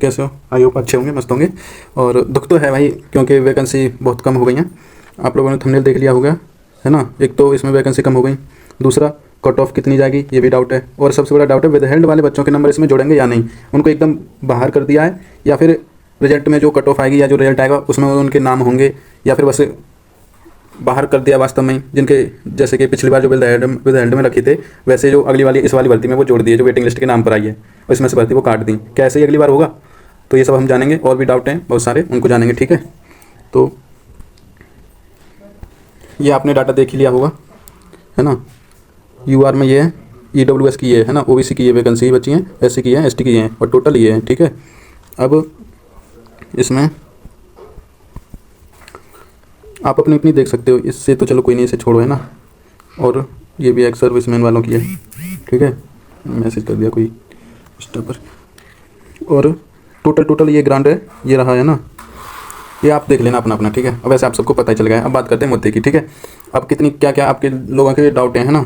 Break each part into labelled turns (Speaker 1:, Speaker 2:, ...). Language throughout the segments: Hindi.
Speaker 1: कैसे हो? आई होप अच्छे होंगे, मस्त होंगे। और दुख तो है भाई, क्योंकि वैकेंसी बहुत कम हो गई हैं। आप लोगों ने थंबनेल देख लिया होगा, है ना। एक तो इसमें वैकेंसी कम हो गई, दूसरा कट ऑफ कितनी जाएगी ये भी डाउट है, और सबसे बड़ा डाउट है विद हेल्ड वाले बच्चों के नंबर इसमें जोड़ेंगे या नहीं। उनको एकदम बाहर कर दिया है, या फिर रिजल्ट में जो कट ऑफ आएगी या जो रिजल्ट आएगा उसमें उनके नाम होंगे, या फिर बस बाहर कर दिया वास्तव में, जिनके जैसे कि पिछली बार जो विद हेल्ड में रखे थे, वैसे जो अगली वाली इस वाली भर्ती में वो जोड़ दिए, जो वेटिंग लिस्ट के नाम पर आई है और इसमें से भर्ती वो काट दी। कैसे ही अगली बार होगा, तो ये सब हम जानेंगे। और भी डाउट हैं बहुत सारे, उनको जानेंगे, ठीक है। तो ये आपने डाटा देख ही लिया होगा, है ना। यूआर में ये है, ईडब्ल्यूएस की ये है ना, ओबीसी की ये वैकेंसी बची हैं, एससी की है, एसटी की है, और टोटल ये है, ठीक है। अब इसमें आप अपनी अपनी देख सकते हो, इससे तो चलो कोई नहीं, इसे छोड़ो, है ना। और ये भी एक्स सर्विसमैन वालों की है, ठीक है। मैसेज कर दिया कोई इंस्टा पर। और टोटल ये ग्रांड है, ये रहा, है ना। ये आप देख लेना अपना अपना, ठीक है। अब वैसे आप सबको पता ही चल गया है। अब बात करते हैं मुद्दे की, ठीक है। अब कितनी क्या क्या आपके लोगों के डाउट है ना।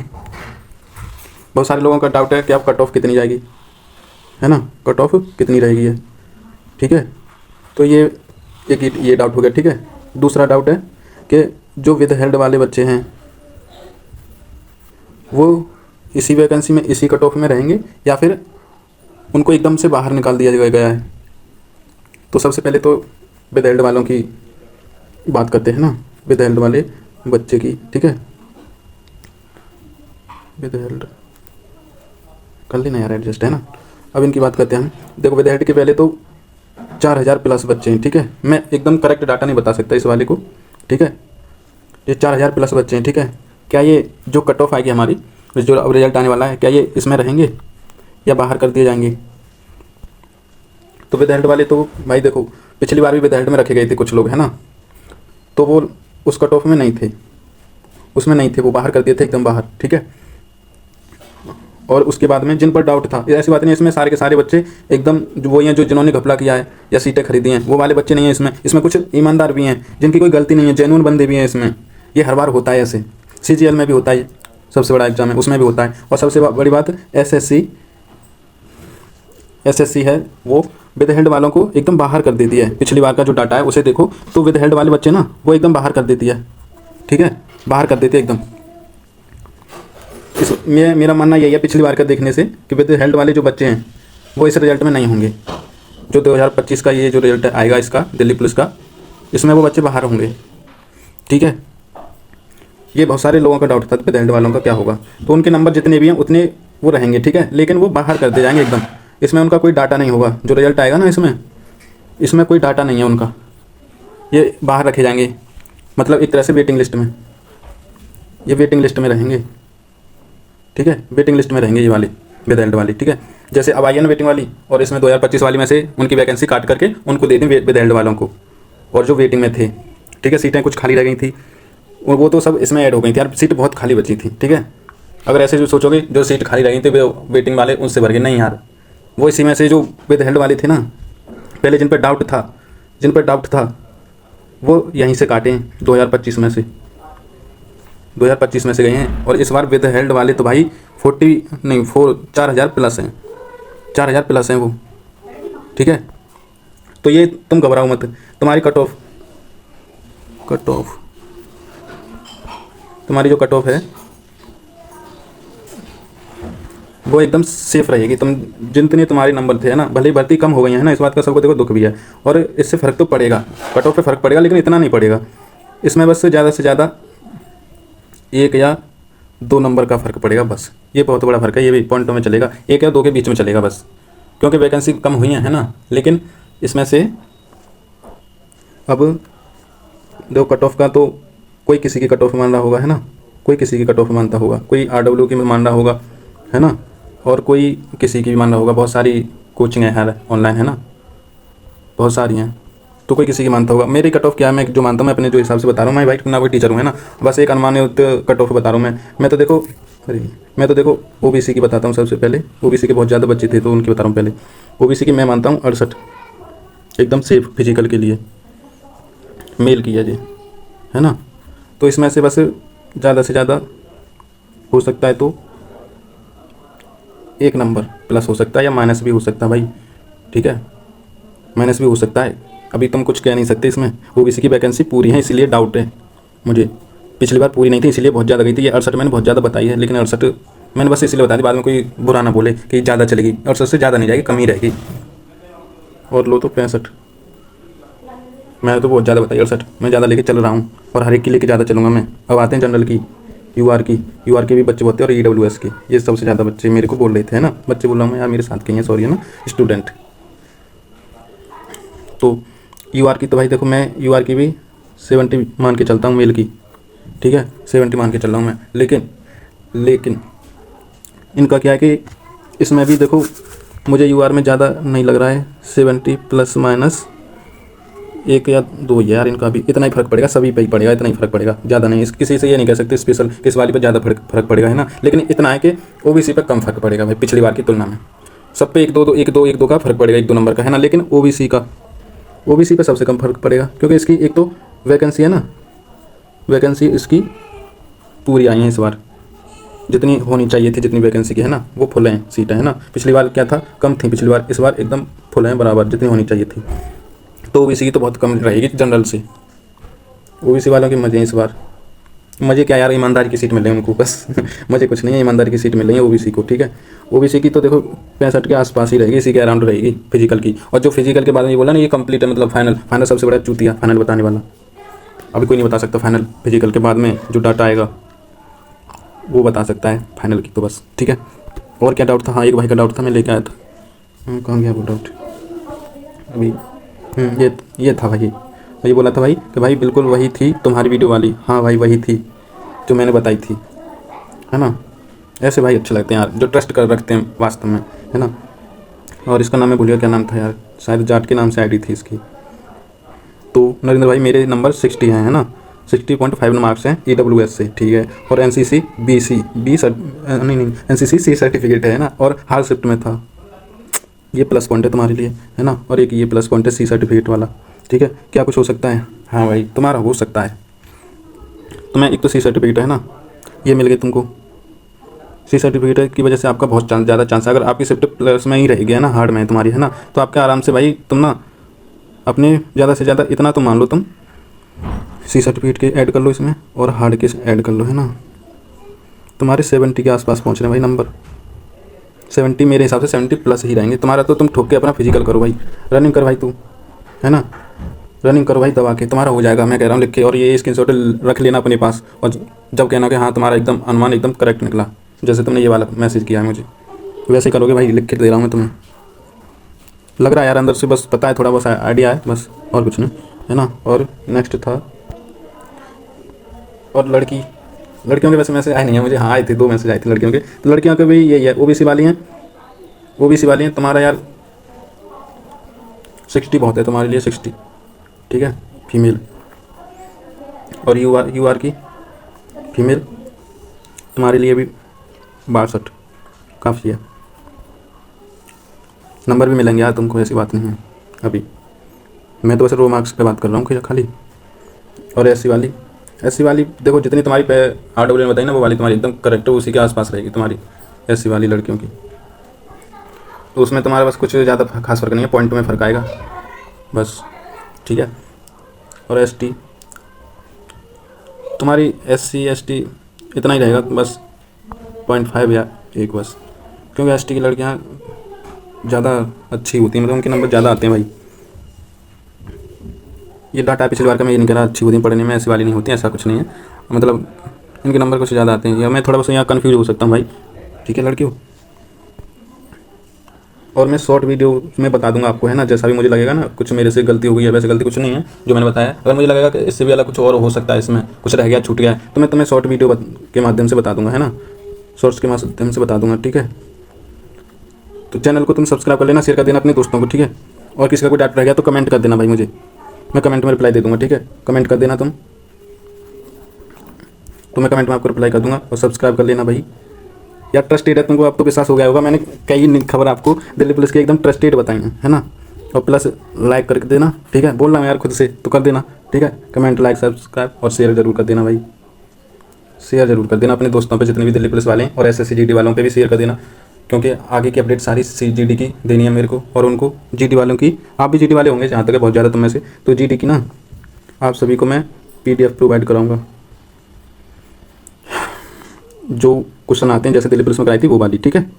Speaker 1: बहुत सारे लोगों का डाउट है कि अब कट ऑफ कितनी जाएगी, है ना, कट ऑफ कितनी रहेगी है, ठीक है। तो ये एक ये डाउट हो गया, ठीक है। दूसरा डाउट है कि जो विद हेल्ड वाले बच्चे हैं वो इसी वैकेंसी में, इसी कट ऑफ में रहेंगे, या फिर उनको एकदम से बाहर निकाल दिया गया है। तो सबसे पहले तो विद हेल्ड वालों की बात करते हैं ना, विद हेल्ड वाले बच्चे की, ठीक है। विद हेल्ड कर लेना यार एडजस्ट, है ना। अब इनकी बात करते हैं हम। देखो विद हेल्ड के पहले तो 4000 प्लस बच्चे हैं, ठीक है। मैं एकदम करेक्ट डाटा नहीं बता सकता इस वाले को, ठीक है। ये 4000 प्लस बच्चे हैं, ठीक है। क्या ये जो कट ऑफ आएगी हमारी, जो अब रिजल्ट आने वाला है, क्या ये इसमें रहेंगे या बाहर कर दिए जाएंगे। तो विद हेल्ड वाले तो भाई देखो, पिछली बार भी विद हेल्ड में रखे गए थे कुछ लोग, है ना। तो वो उस कट ऑफ में नहीं थे, उसमें नहीं थे, वो बाहर कर दिए थे एकदम बाहर, ठीक है। और उसके बाद में जिन पर डाउट था, ऐसी बात नहीं, इसमें सारे के सारे बच्चे एकदम वो ही हैं जो जिन्होंने घपला किया है या सीटें खरीदी हैं, वो वाले बच्चे नहीं हैं इसमें कुछ ईमानदार भी हैं जिनकी कोई गलती नहीं है, जेन्युइन बंदे भी हैं इसमें। ये हर बार होता है ऐसे, सीजीएल में भी होता है, सबसे बड़ा एग्जाम है उसमें भी होता है। और सबसे बड़ी बात एसएससी है, वो विद हेल्ड वालों को एकदम बाहर कर देती है। पिछली बार का जो डाटा है उसे देखो, तो विद हेल्ड वाले बच्चे ना वो एकदम बाहर कर देती है, ठीक है, बाहर कर देती है एकदम। मेरा मानना यही है पिछली बार का देखने से, कि विद हेल्ड वाले जो बच्चे हैं वो इस रिजल्ट में नहीं होंगे। जो 2025 का ये जो रिजल्ट आएगा इसका, दिल्ली पुलिस का, इसमें वो बच्चे बाहर होंगे, ठीक है। ये बहुत सारे लोगों का डाउट था विद हेल्ड वालों का क्या होगा। तो उनके नंबर जितने भी हैं उतने वो रहेंगे, ठीक है, लेकिन वो बाहर कर दे जाएंगे एकदम। इसमें उनका कोई डाटा नहीं होगा, जो रिजल्ट आएगा ना इसमें कोई डाटा नहीं है उनका, ये बाहर रखे जाएंगे। मतलब एक तरह से वेटिंग लिस्ट में, ये वेटिंग लिस्ट में रहेंगे, ठीक है। वेटिंग लिस्ट में रहेंगे ये वाली विद हेल्ड वाली, ठीक है। जैसे अब आई है ना वेटिंग वाली, और इसमें 2025 वाली में से उनकी वैकेंसी काट करके उनको दे दी विद हेल्ड वालों को, और जो वेटिंग में थे, ठीक है, सीटें कुछ खाली रह गई थी, और वो तो सब इसमें ऐड हो गई थी यार, सीट बहुत खाली बची थी, ठीक है। अगर ऐसे जो सोचोगे जो सीट खाली रह गई थी वो वेटिंग वाले उनसे भर गए, नहीं यार, वो इसी में से जो विद हेल्ड वाले थे ना पहले, जिन पर डाउट था वो यहीं से काटे हैं, 2025 में से, 2025 में से गए हैं। और इस बार विद हेल्ड वाले तो भाई 4000 प्लस हैं, 4000 प्लस हैं वो, ठीक है। तो ये तुम घबराओ मत, तुम्हारी तुम्हारी जो कट ऑफ है वो एकदम सेफ रहेगी। तुम जितने तुम्हारे नंबर थे, है ना, भले ही भर्ती कम हो गई है ना, इस बात का सबको देखो दुख भी है, और इससे फ़र्क तो पड़ेगा, कट ऑफ पे फ़र्क पड़ेगा, लेकिन इतना नहीं पड़ेगा। इसमें बस ज़्यादा से ज़्यादा 1 या 2 नंबर का फ़र्क पड़ेगा बस। ये बहुत बड़ा फ़र्क है, ये भी पॉइंटों में चलेगा, 1 या 2 के बीच में चलेगा बस, क्योंकि वैकेंसी कम हुई है ना। लेकिन इसमें से अब देखो कट ऑफ का तो कोई किसी की कट ऑफ मान रहा होगा, है ना, कोई किसी की कट ऑफ मानता होगा, कोई आरडब्ल्यू की मान रहा होगा, है ना, और कोई किसी की भी मान रहा होगा। बहुत सारी कोचिंग है यार ऑनलाइन, है ना, बहुत सारी हैं, तो कोई किसी की मानता होगा। मेरी कट ऑफ क्या है, मैं जो मानता हूँ मैं अपने जो हिसाब से बता रहा हूँ, मैं भाई ना कोई टीचर हूँ, है ना, बस एक अनुमानित कट ऑफ बता रहा हूँ मैं तो देखो ओबीसी की बताता हूँ सबसे पहले। ओबीसी के बहुत ज़्यादा बच्चे थे तो उनकी बता रहा हूँ पहले। ओबीसी की मैं मानता हूँ 68, एकदम सेफ फिजिकल के लिए, मेल की है जी, है ना। तो इसमें से बस ज़्यादा से ज़्यादा हो सकता है तो 1 नंबर प्लस हो सकता है, या माइनस भी हो सकता है भाई, ठीक है। माइनस भी हो सकता है, अभी तुम कुछ कह नहीं सकते इसमें। ओबीसी की वैकेंसी पूरी है इसलिए डाउट है मुझे, पिछली बार पूरी नहीं थी इसलिए बहुत ज़्यादा गई थी। ये 68 मैंने बहुत ज़्यादा बताई है, लेकिन 68 मैंने बस इसलिए बता दी, बाद में कोई बुरा ना बोले कि ज़्यादा चलेगी। 68 से ज़्यादा नहीं जाएगी, कम ही रहेगी। और लो तो 65, मैं तो बहुत ज़्यादा बताई 68, मैं ज़्यादा लेके चल रहा हूँ और हर एक की लेके ज़्यादा चलूँगा मैं। अब आते हैं जनरल की, यूआर के भी बच्चे होते हैं और ईडब्ल्यूएस के, ये सबसे ज़्यादा बच्चे मेरे को बोल रहे थे, है ना। बच्चे बोल रहा हूँ मैं यार, मेरे साथ के हैं, सॉरी, है ना, स्टूडेंट। तो यूआर की तो भाई देखो, मैं यूआर की भी 70 मान के चलता हूँ मेल की, ठीक है, 70 मान के चल रहा हूँ मैं। लेकिन इनका क्या है कि इसमें भी देखो मुझे यूआर में ज़्यादा नहीं लग रहा है, 70 प्लस माइनस 1 या 2 यार, इनका भी इतना ही फर्क पड़ेगा, सभी पे ही पड़ेगा, इतना ही फर्क पड़ेगा, ज़्यादा नहीं। किसी से ये नहीं कह सकते स्पेशल किस वाली पे ज़्यादा फर्क पड़ेगा, है ना। लेकिन इतना है कि ओबीसी पे कम फर्क पड़ेगा भाई पिछली बार की तुलना में। सब पे 1-2 का फर्क पड़ेगा, 1-2 नंबर का, है ना। लेकिन ओबीसी पे सबसे कम फर्क पड़ेगा, क्योंकि इसकी एक तो वैकेंसी है ना, वैकेंसी इसकी पूरी आई हैं इस बार, जितनी होनी चाहिए थी, जितनी वैकेंसी की, है ना, वो फुल हैं सीटें, है ना। पिछली बार क्या था, कम थी पिछली बार, इस बार एकदम फुल हैं बराबर, जितनी होनी चाहिए थी। तो ओबीसी की तो बहुत कम रहेगी जनरल से। ओबीसी वालों के मज़े हैं इस बार। मज़े क्या यार, ईमानदारी की सीट मिल रही है उनको बस मज़े कुछ नहीं है, ईमानदारी की सीट मिल रही है ओबीसी को, ठीक है। ओबीसी की तो देखो 65 के आसपास ही रहेगी, इसी के अराउंड रहेगी फिजिकल की। और जो फिजिकल के बारे में बोला ना, ये कंप्लीट है, मतलब फाइनल सबसे बड़ा चूतिया, फाइनल बताने वाला। अभी कोई नहीं बता सकता फाइनल, फिजिकल के बाद में जो डाटा आएगा वो बता सकता है फाइनल की, तो बस ठीक है। और क्या डाउट था, हाँ एक भाई का डाउट था, मैं लेके आया था, कहाँ गया वो डाउट अभी। ये था भाई, ये बोला था भाई कि भाई बिल्कुल वही थी तुम्हारी वीडियो वाली। हाँ भाई वही थी जो मैंने बताई थी, है ना। ऐसे भाई अच्छे लगते हैं यार, जो ट्रस्ट कर रखते हैं वास्तव में, है ना। और इसका नाम मैं भूल गया, क्या नाम था यार, शायद जाट के नाम से आईडी थी इसकी। तो नरेंद्र भाई मेरे नंबर 60 हैं, है ना, 60.5 मार्क्स हैं ईडब्ल्यूएस से, ठीक है। और एनसीसी नहीं एनसीसी सी सर्टिफिकेट है ना, और हाल शिफ्ट में था। ये प्लस पॉइंट है तुम्हारे लिए, है ना। और एक ये प्लस पॉइंट है सी सर्टिफिकेट वाला, ठीक है। क्या कुछ हो सकता है, हाँ भाई तुम्हारा हो सकता है। तुम्हें एक तो सी सर्टिफिकेट है ना, ये मिल गई तुमको। सी सर्टिफिकेट की वजह से आपका बहुत ज़्यादा चांस है, अगर आपकी शिफ्ट प्लस में ही रहेगी, है ना, हार्ड में है तुम्हारी, है ना, तो आपके आराम से भाई तुम ना अपने ज़्यादा से ज़्यादा इतना तो मान लो, तुम सी सर्टिफिकेट के ऐड कर लो इसमें और हार्ड के ऐड कर लो, है ना। तुम्हारे 70 के आसपास पहुँच रहे हैं भाई नंबर, 70 मेरे हिसाब से 70 प्लस ही रहेंगे तुम्हारा। तो तुम ठोक के अपना फिजिकल करो भाई, रनिंग कर भाई तू, है ना, रनिंग करो भाई दबा के, तुम्हारा हो जाएगा, मैं कह रहा हूँ लिख के। और ये स्क्रीनशॉट रख लेना अपने पास, और जब कहना कि हाँ तुम्हारा एकदम अनुमान एकदम करेक्ट निकला, जैसे तुमने ये वाला मैसेज किया है मुझे, वैसे करोगे भाई, लिख के दे रहा हूँ मैं तुम्हें। लग रहा है यार अंदर से, बस पता है, थोड़ा बस आइडिया है बस, और कुछ नहीं, है ना। और नेक्स्ट था, और लड़कियों के वैसे मैसेज आए नहीं है मुझे, हाँ आए थे 2 मैसेज आए थे लड़कियों के। तो लड़कियों के भी यही है, ओबीसी वाली हैं तुम्हारा यार 60 बहुत है तुम्हारे लिए, 60, ठीक है, फीमेल। और यूआर की फीमेल तुम्हारे लिए भी 62 काफ़ी है। नंबर भी मिलेंगे यार तुमको, ऐसी बात नहीं है अभी, मैं तो वैसे रो मार्क्स पे बात कर रहा हूँ खाली। और ऐसी वाली देखो, जितनी तुम्हारी पे RW ने बताई ना, वो वाली तुम्हारी एकदम करेक्ट है, उसी के आसपास रहेगी तुम्हारी ऐसी वाली लड़कियों की। तो उसमें तुम्हारा बस कुछ ज़्यादा खास फर्क नहीं है, पॉइंट में फ़र्क आएगा बस, ठीक है। और ST तुम्हारी SC ST इतना ही रहेगा बस, 0.5 या 1 बस, क्योंकि ST की लड़कियाँ ज़्यादा अच्छी होती हैं, मतलब उनके नंबर ज़्यादा आते हैं भाई। ये डाटा पिछली बार का मैं ये नहीं कह रहा अच्छी होती हैं पढ़ने में, ऐसी वाली नहीं होती, ऐसा कुछ नहीं है, मतलब इनके नंबर कुछ ज़्यादा आते हैं, या मैं थोड़ा बस यहाँ कन्फ्यूज हो सकता हूँ भाई, ठीक है लड़कियों। और मैं शॉर्ट वीडियो में बता दूंगा आपको, है ना, जैसा भी मुझे लगेगा ना, कुछ मेरे से गलती हो गई है, वैसे गलती कुछ नहीं है जो मैंने बताया। अगर मुझे लगेगा कि इससे भी अलग कुछ और हो सकता है, इसमें कुछ रह गया, छूट गया, तो मैं तुम्हें शॉर्ट वीडियो के माध्यम से बता दूंगा, है ना, शॉर्ट्स के माध्यम से बता दूंगा, ठीक है। तो चैनल को तुम सब्सक्राइब कर लेना, शेयर कर देना अपने दोस्तों को, ठीक है। और किसी का कोई डाउट रह गया तो कमेंट कर देना भाई मुझे, मैं कमेंट में रिप्लाई दे दूँगा, ठीक है। कमेंट कर देना तुम, तो मैं कमेंट में आपको रिप्लाई कर दूँगा। और सब्सक्राइब कर लेना भाई यार, ट्रस्टेड है, तुमको अब तो विश्वास हो गया होगा, मैंने कई खबर आपको दिल्ली पुलिस की एकदम ट्रस्टेड बताई है ना। और प्लस लाइक करके देना, ठीक है, बोल रहा हूँ यार खुद से तो कर देना, ठीक है। कमेंट, लाइक, सब्सक्राइब और शेयर जरूर कर देना भाई, शेयर जरूर कर देना अपने दोस्तों पे, जितने भी दिल्ली पुलिस वाले हैं, और SSC GD वालों पे भी शेयर कर देना, क्योंकि आगे की अपडेट सारी CGD की देनी है मेरे को, और उनको GD वालों की, आप भी GD वाले होंगे जहाँ तक है बहुत ज़्यादा तुम में से, तो GD की ना आप सभी को मैं PDF प्रोवाइड कराऊंगा। जो क्वेश्चन आते हैं जैसे दिल्ली पुलिस में कराई थी वो वाली, ठीक है,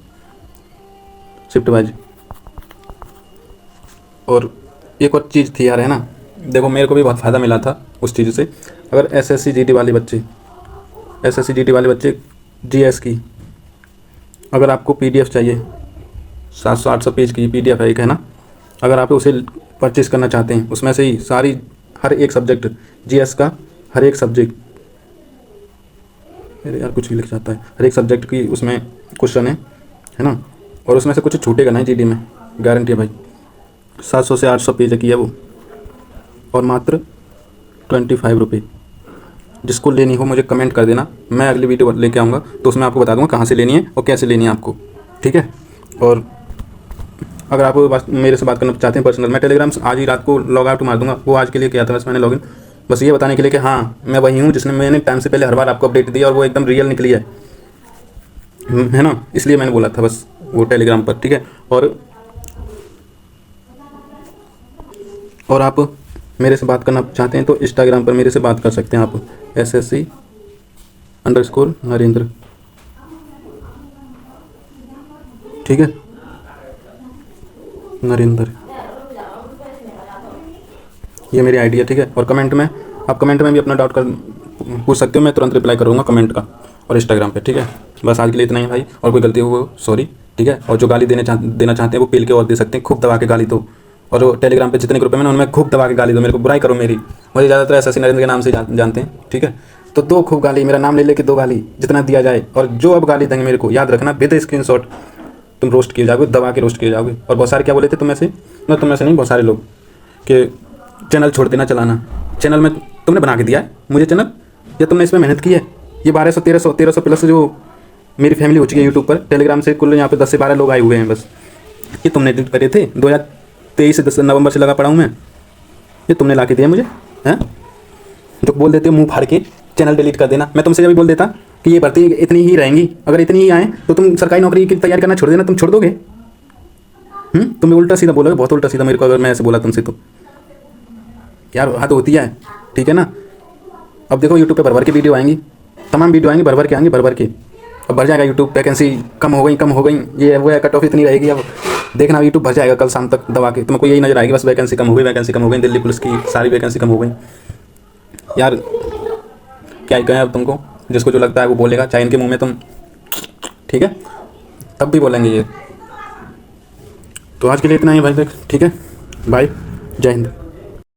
Speaker 1: शिफ्ट वाइज। और एक और चीज़ थी यार, है ना, देखो मेरे को भी बहुत फ़ायदा मिला था उस चीज़ से। अगर SSC GD वाले बच्चे, GS की, अगर आपको PDF चाहिए, 700-800 पेज की PDF है एक, है ना, अगर आप उसे परचेज़ करना चाहते हैं, उसमें से ही सारी हर एक सब्जेक्ट, GS का हर एक सब्जेक्ट, अरे यार कुछ भी लिख जाता है, हर एक सब्जेक्ट की उसमें क्वेश्चन है ना, और उसमें से कुछ छूटेगा नहीं GD में, गारंटी है भाई। 700 से 800 पेज की है वो, और मात्र 25 रुपये। जिसको लेनी हो मुझे कमेंट कर देना, मैं अगली वीडियो लेके आऊँगा तो उसमें आपको बता दूँगा कहाँ से लेनी है और कैसे लेनी है आपको, ठीक है। और अगर आप मेरे से बात करना चाहते हैं पर्सनल, मैं टेलीग्राम आज ही रात को लॉग आउट मार दूँगा। वो आज के लिए किया था बस मैंने लॉगिन, बस ये बताने के लिए कि हाँ मैं वही हूँ जिसने मैंने टाइम से पहले हर बार आपको अपडेट दी और वो एकदम रियल निकली है ना, इसलिए मैंने बोला था बस वो टेलीग्राम पर, ठीक है। और आप मेरे से बात करना चाहते हैं तो इंस्टाग्राम पर मेरे से बात कर सकते हैं आप, SSC_नरेंद्र, ठीक है, नरेंद्र, ये मेरी आईडी है, ठीक है। और कमेंट में भी अपना डाउट पूछ सकते हो, मैं तुरंत रिप्लाई करूँगा कमेंट का, और इंस्टाग्राम पे, ठीक है। बस आज के लिए इतना ही भाई, और कोई गलती हो सॉरी, ठीक है। और जो गाली देना चाहते हैं वो पील के और दे सकते हैं, खूब दबा के गाली दो। और टेलीग्राम पे जितने ग्रुप है ना उनमें खूब दबा के गाली दो, मेरे को बुराई करो मेरी, मुझे ज़्यादातर SSC नरेंद्र के नाम से जानते हैं, ठीक है। तो दो खूब गाली, मेरा नाम ले लेके दो गाली, जितना दिया जाए। और जो अब गाली देंगे मेरे को याद रखना, विद स्क्रीनशॉट तुम रोस्ट किए जाओगे, दबा के रोस्ट किए जाओगे। और बहुत सारे क्या बोले थे तुम में से, मैं तुम में से नहीं, बहुत सारे लोग कि चैनल छोड़ देना चलाना। चैनल में तुमने बना के दिया है मुझे चैनल, या तुमने इसमें मेहनत की है? ये 1300 प्लस जो मेरी फैमिली हो चुकी है यूट्यूब पर, टेलीग्राम से कुल यहाँ पे 10 से 12 लोग आए हुए हैं बस। ये तुमने डिलीट करे थे 2023 से 10 नवंबर से लगा पड़ा हूँ मैं, ये तुमने ला के दिया मुझे, हैं? तो बोल देते हो मुंह फाड़ के चैनल डिलीट कर देना। मैं तुमसे जब भी बोल देता कि ये भर्ती इतनी ही रहेंगी, अगर इतनी ही आए तो तुम सरकारी नौकरी की तैयारी करना छोड़ देना, तुम छोड़ दोगे? तुम उल्टा सीधा बोलोगे, बहुत उल्टा सीधा मेरे को, अगर मैं ऐसे बोला तुमसे तो यार हद होती है, ठीक है ना। अब देखो यूट्यूब पे भर भर के वीडियो आएंगी, तमाम वीडियो आएंगी, भर भर के आएंगी, भर भर के। अब भर जाएगा यूट्यूब, वैकेंसी कम हो गई, ये वो है, कट ऑफ इतनी रहेगी। अब देखना यूट्यूब भर जाएगा कल शाम तक दबा के, तुमको यही नजर आएगी बस वैकेंसी कम हो गई, दिल्ली पुलिस की सारी वैकेंसी कम हो गई। यार क्या ही कहें अब तुमको, जिसको जो लगता है वो बोलेगा, चाहे इनके मुँह में तुम, ठीक है, तब भी बोलेंगे ये। तो आज के लिए इतना ही भाई, ठीक है, बाय, जय हिंद।